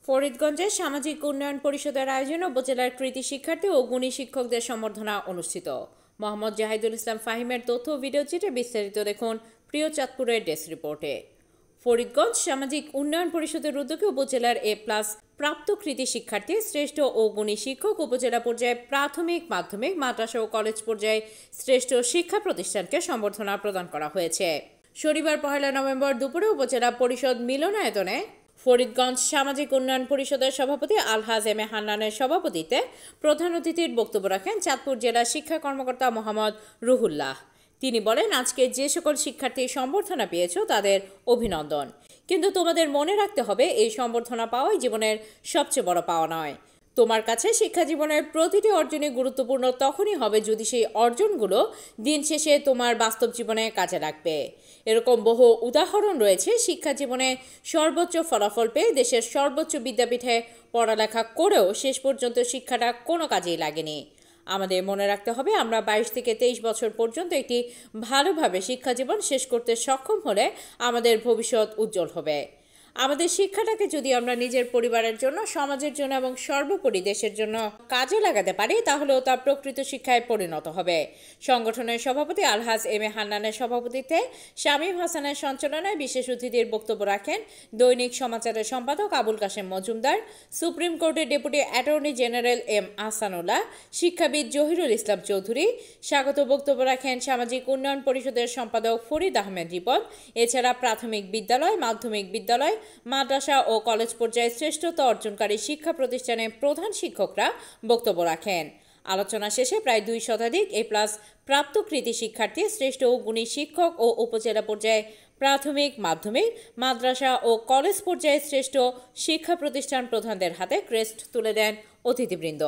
ফরিদগঞ্জে সামাজিক উন্নয়ন পরিষদের আয়োজনে উপজেলার কৃতি শিক্ষার্থী ও গুণী শিক্ষকদের সম্বর্ধনা অনুষ্ঠিত। মোহাম্মদ জাহিদুল ইসলাম ফাহিমের তথ্য ভিডিও চিত্রে বিস্তারিত দেখুন প্রিয় চাঁদপুরের ডেস্ক রিপোর্টে। ফরিদগঞ্জ সামাজিক উন্নয়ন পরিষদের উদ্যোগে উপজেলার এ+ প্রাপ্ত কৃতি শিক্ষার্থী, শ্রেষ্ঠ ও গুণী শিক্ষক, উপজেলা পর্যায়ে প্রাথমিক, মাধ্যমিক, মাদ্রাসা ও কলেজ পর্যায়ে শ্রেষ্ঠ শিক্ষা প্রতিষ্ঠানকে সম্বর্ধনা প্রদান করা হয়েছে। শনিবার 1 নভেম্বর দুপুরে উপজেলা পরিষদ মিলনায়তনে ফরিদগঞ্জ সামাজিক উন্নয়ন পরিষদের সভাপতি আলহাজ এম এ হান্নানের সভাপতিত্বে প্রধান অতিথির বক্তব্য রাখেন চাঁদপুর জেলা শিক্ষা কর্মকর্তা মোহাম্মদ রুহুল্লাহ। তিনি বলেন, আজকে যে সকল শিক্ষার্থী সম্বর্ধনা পেয়েছো তাদের অভিনন্দন, কিন্তু তোমাদের মনে রাখতে হবে এই সম্বর্ধনা পাওয়াই জীবনের সবচেয়ে বড় পাওয়া নয়। তোমার কাছে শিক্ষা জীবনের প্রতিটি অর্জনই গুরুত্বপূর্ণ তখনই হবে যদি সেই অর্জনগুলো দিন শেষে তোমার বাস্তব জীবনে কাজে লাগবে। এরকম বহু উদাহরণ রয়েছে শিক্ষা জীবনে সর্বোচ্চ ফলাফল পেয়ে দেশের সর্বোচ্চ বিদ্যাপীঠে পড়ালেখা করেও শেষ পর্যন্ত শিক্ষাটা কোনো কাজেই লাগেনি। আমাদের মনে রাখতে হবে, আমরা 22 থেকে 23 বছর পর্যন্ত একটি ভালোভাবে শিক্ষা জীবন শেষ করতে সক্ষম হলে আমাদের ভবিষ্যৎ উজ্জ্বল হবে। আমাদের শিক্ষাটাকে যদি আমরা নিজের পরিবারের জন্য, সমাজের জন্য এবং সর্বোপরি দেশের জন্য কাজে লাগাতে পারি তাহলেও তা প্রকৃত শিক্ষায় পরিণত হবে। সংগঠনের সভাপতি আলহাজ এম এ হান্নানের সভাপতিত্বে শামীম হাসানের সঞ্চালনায় বিশেষ অতিথির বক্তব্য রাখেন দৈনিক সমাচারের সম্পাদক আবুল কাশেম মজুমদার, সুপ্রিম কোর্টের deputy attorney general M Ahsanullah, শিক্ষাবিদ জহিরুল ইসলাম চৌধুরী। স্বাগত বক্তব্য রাখেন সামাজিক উন্নয়ন পরিষদের সম্পাদক ফরিদ আহমেদ রিপন। এছাড়া প্রাথমিক বিদ্যালয়, মাধ্যমিক বিদ্যালয়, মাদ্রাসা ও কলেজ পর্যায়ে শ্রেষ্ঠতা অর্জনকারী শিক্ষা প্রতিষ্ঠানের প্রধান শিক্ষকরা বক্তব্য রাখেন। আলোচনা শেষে প্রায় 2 শতাধিক এ+ প্রাপ্ত কৃতি শিক্ষার্থী, শ্রেষ্ঠ ও গুণী শিক্ষক ও উপজেলা পর্যায়ে প্রাথমিক, মাধ্যমিক, মাদ্রাসা ও কলেজ পর্যায়ে শ্রেষ্ঠ শিক্ষা প্রতিষ্ঠান প্রধানদের হাতে ক্রেস্ট তুলে দেন অতিথিবৃন্দ।